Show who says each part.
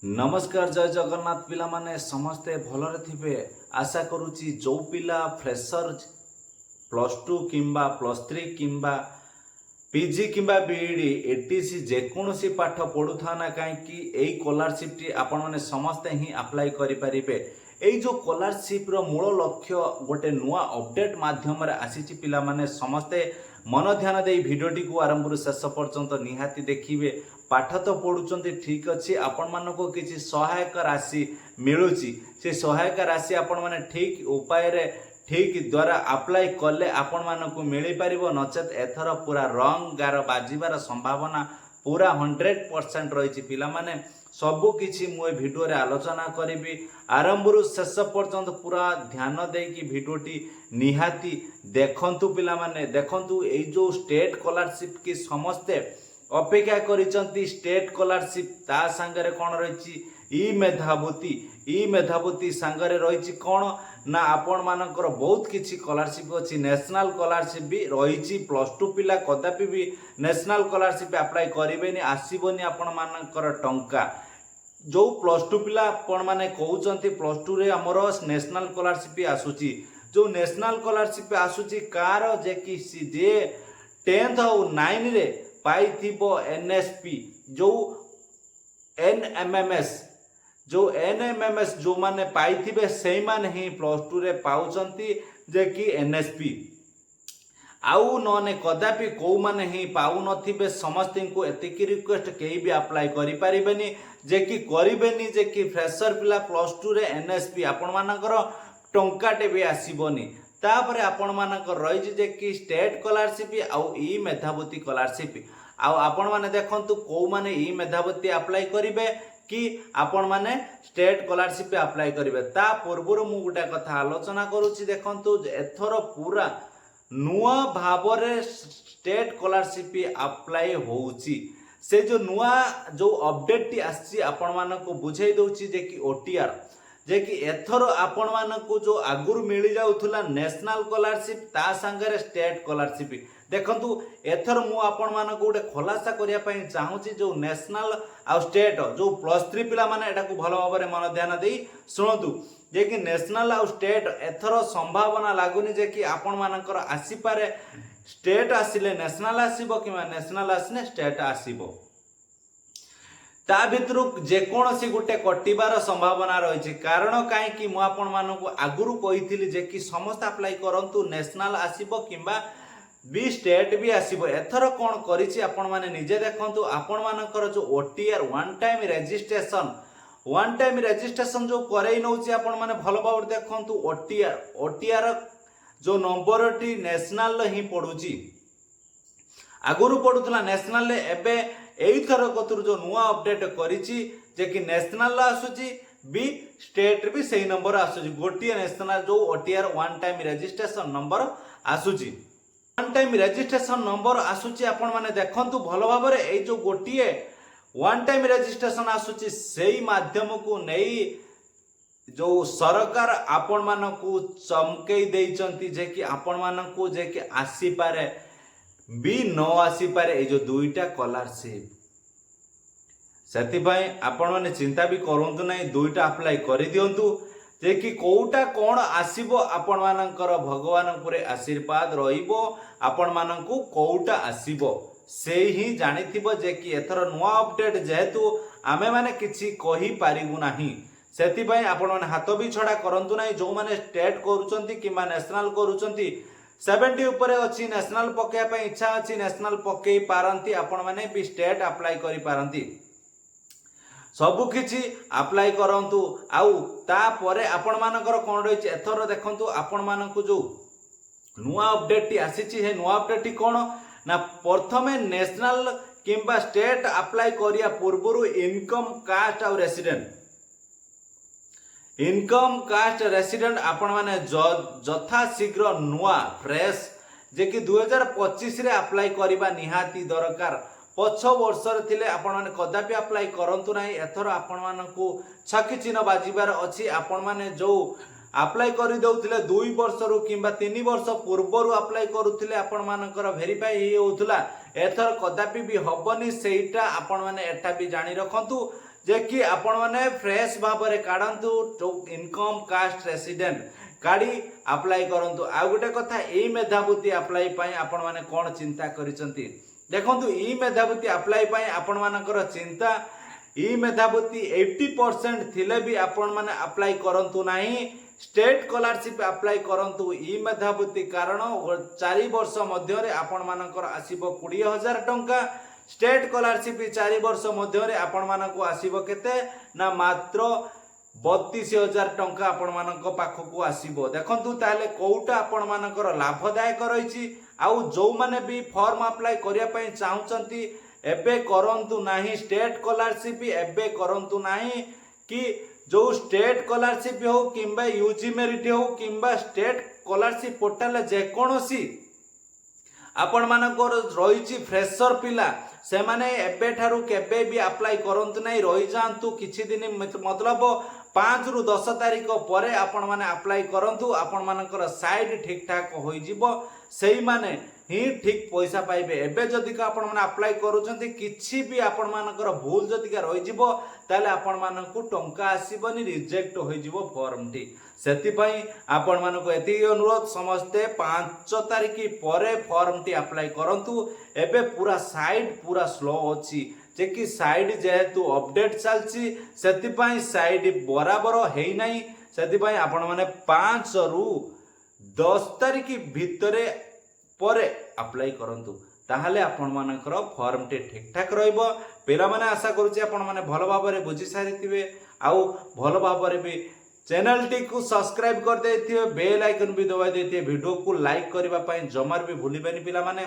Speaker 1: नमस्कार जय जगन्नाथ पिला माने समस्ते भलरे थिबे आशा करूची जो पिला फ्रेशर +2 किंबा +3 किंबा पीजी किंबा बीईडी एटीसी जेकोसी पाठ पढ़ुथा ना कहीं यही स्कॉलरशिप टी आपण माने समस्ते ही अप्लाई करि परिबे। एई जो स्कॉलरशिप रो मूल लक्ष्य गोटे नुआ अपडेट माध्यम रे आसीची पिला माने समस्ते मन ध्यान दे भिडियोटी को आरंभ शेष पर्यंत निहाती देखिए। पाठ तो पढ़ुचंती ठीक अच्छे आपण मानको किसी सहायक राशि मिलूची से सहायक राशि आपण माने ठीक उपाय रे ठीक द्वारा अप्लाई कले आपण मानको मिली परिबो नचेत एथर पूरा रंग गार बाजिबार संभावना पूरा 100% रही। पिला माने सबु किछि मु भिडियो रे आलोचना करिवि आरंभ शेष पर्यंत पूरा ध्यान देकी भिडियोटी निहाती देखंतु। पिला माने देखंतु एई जो स्टेट स्कॉलरशिप की समस्ते अपेक्षा करिसंती स्टेट स्कॉलरशिप ता संगरे कोन रहिछि ई मेधावती संगरे रहिछि कोन ना आपण मानकर बहुत किछि स्कॉलरशिप अछि। नेशनल स्कॉलरशिप भी रहिछि +2 पिला कदापि भी नेशनल स्कॉलरशिप अप्लाई करिवेनी आसीबोनी आपण मानकर टंका जो +2 पिला आपण माने कहउचंती +2 रे हमरो नेशनल स्कॉलरशिप आसुची जो नेशनल स्कॉलरशिप आसुची कार जे कि जे 10th और 9 रे पाइथिबो एनएसपी जो एनएमएमएस जो माने पाइथिबे सेही माने ही +2 रे पाउचंती जे कि एनएसपी आउ नने कदापि को माने ही पाउ नथिबे। समस्त को एतिकी रिक्वेस्ट केही भी अप्लाई करि परिबेनी जे कि करिबेनी जे कि फ्रेशर पिला +2 रे एनएसपी आपण मानकर टंकाटे भी आसीबोनी। तापरे आपण मानकर रही जे कि स्टेट स्कॉलरशिप आउ ई मेधावती स्कॉलरशिप आउ आपण माने देखंतु को माने ई मेधावती अप्लाई करिवे कि आपण माने स्टेट स्कॉलरशिप अप्लाई करिवे। ता पूर्वरु मु गुटा कथा आलोचना करूची देखंतु एथर पूरा नुआ भाबरे स्टेट स्कॉलरशिप अप्लाई होउची से जो नुआ जो अपडेट टी आसी आपण मानको बुझाई दउची जे कि ओटीआर जे कि एथर आपण मानको जो आगुर मिली जाउथुला नेशनल स्कॉलरशिप ता संगरे स्टेट स्कॉलरशिप देखंतु एथर मु आपण मानको गोटे खुलासा करिया पई चाहूची जो नेशनल आ स्टेट जो +3 पिला माने एटा को भलो भाबरे मन ध्यान देई सुनतु जे कि नेशनल आ स्टेट एथर संभावना लागुनी जे कि आपण मानकर आसी पारे स्टेट आसिले नेशनल आसीबो किमा नेशनल आसिने स्टेट आसीबो ता भितरु जेकोसी गोटे कटिबार संभावना रही। कारण कहीं मु आपण मानकु आगुरु कहिथिली जे कि समस्त अप्लाई करंतु नेशनल आसीबो किंबा बी स्टेट भी आसीबो। एथर कोन करिछि आपण माने निजे देखंतु आपण मानकर जो ओटीआर वन टाइम रजिस्ट्रेशन जो करई नउछि आपण माने भलो भाव देखंतु ओटीआर जो नंबर टी नेशनल ही पडुछि आगुरु पडुतला नेशनल एबे एई थर कतुर जो नुआ अपडेट करिछि जे कि नेशनल आसुछि बी स्टेट भी सही नंबर आसुछि गोटिए नेशनल जो OTR one time registration number आसुछि वन टाइम रजिस्ट्रेशन नंबर आसुछि आपण माने देखंतु भलो भाबरे एई जो गोटिए वन टाइम रजिस्ट्रेशन आसुछि सेही माध्यम को नेई जो सरकार आपण मानकु चमकेई देइचंती जे कि आपण मानकु जे कि आसी पारे भी न आसी पारे ए जो दुईटा स्कॉलरशिप सेति भाई आपण माने चिंता भी करंतु नै दुईटा अप्लाई करि दियंतु जे कि कोउटा कोन आसीबो आपण मानकर भगवान पुरे आशीर्वाद रहिबो आपण मानकु कोउटा आसीबो से ही जानिथिबो जे कि एथर नुआ अपडेट जेहेतु आमे माने किछि कहि पारिबु नाही सेति भाई आपण माने हाथ भी छडा करंतु नै जो माने स्टेट करूचंती किमा नेशनल करूचंती 70 ऊपर अछि नेशनल पकेया पे इच्छा अछि नेशनल पकेई पारंती आपण माने भी स्टेट अप्लाई करि पारंती सबु किछि अप्लाई करंतु आउ ता परे आपण मानकर कोन रहिछि एथर देखंतु आपण मानकु जो नुआ अपडेट टी आसीछि हे नुआ अपडेट टी कोन ना प्रथमे नेशनल किंबा स्टेट अप्लाई करिया पूर्वरु इनकम कास्ट रेसिडेंट आपण माने जथा शीघ्र नुआ फ्रेश जे कि 2025 रे अप्लाई करिबा निहाती दरकार। पछ वर्ष थिले आपण माने कदापि अप्लाई करंतु नाही एथर आपण मानकु छकी चिन्ह बाजिबार अछि आपण माने जो अप्लाई करि दउथिले 2 वर्ष रु किंबा 3 वर्ष पूर्वरु अप्लाई करूथिले आपण मानकर वेरीफाई हे होउथला एथर कदापि भी हबनी सेटा आपण माने एटा भी जानि रखंतु जे कि आपण माने फ्रेश भाव में काढंतु इनकम कास्ट रेसिडेंट काढ़ी अप्लाई करंतु। आ गोटे कथा ए मेधावृत्ति अप्लाई पाई आपण माने कोन चिंता करिसंती देखंतु ई मेधावृत्ति अप्लाई पाई आपण मानकर चिंता ई मेधावृत्ति 80% थिले भी आपण माने अप्लाई करंतु नाही। स्टेट स्कॉलरशिप अप्लाई करंतु ई मेधावृत्ति कारण 4 वर्ष मध्य रे आपण मानकर आसीबो 20,000 टंका। स्टेट स्कॉलरशिप 4 वर्ष मध्य रे आपण मानको आसीबो केते ना मात्र 32,000 टंका आपण मानको पाखकू आसीबो। देखंतु ताले कोउटा आपण मानकर लाभदायक रहिछि। आउ जो माने भी फॉर्म अप्लाई करिया पई चाहुचंती एबे करंतु नाही। स्टेट स्कॉलरशिप एबे करंतु नाही कि जो स्टेट स्कॉलरशिप हो किंबा यूजी मेरिट हो किंबा स्टेट स्कॉलरशिप पोर्टल जे कोनोसी आपण मानकर रहिछि फ्रेशर पिला से माने एबे ठारू केबे भी अप्लाई करंतु नाही। रहि जांतु किछि दिन मतलब 5 रु 10 तारिख परे आपण माने अप्लाई करंतु। आपण मानकर साइड ठीक ठाक होई जिवो सेही माने ही ठीक पैसा पाइबे। एबे जदि का आपण माने अप्लाई करूचंती किछि भी आपण मानकर भूल जदि का रहि जिवो ताले आपण मानकु टंका आसीबनी रिजेक्ट होई जिवो फॉर्म टी। सेति पई आपण मानको एति अनुरोध समस्ते 5 तारिख परे फॉर्म टी अप्लाई करंतु। एबे पूरा साइड पूरा स्लो अछि जे कि साइड जेहेतु अपडेट चलछि सेति पई साइड बराबर हेई नाही। सेति पई आपण माने 5 रु 10 तारिख भितरे परे अप्लाई करंतु ताहले आपण मानकर फॉर्म टे ठीक ठाक रहइबो। पेला माने आशा करूची आपण माने भलो भाबरे बुझी सारिथिबे आउ भलो भाबरे भी चैनल टी को सब्सक्राइब कर देथिबे बेल आइकन भी दबाइ देथिबे वीडियो को लाइक करबा पई जमार भी भूलिबेनी पिला माने।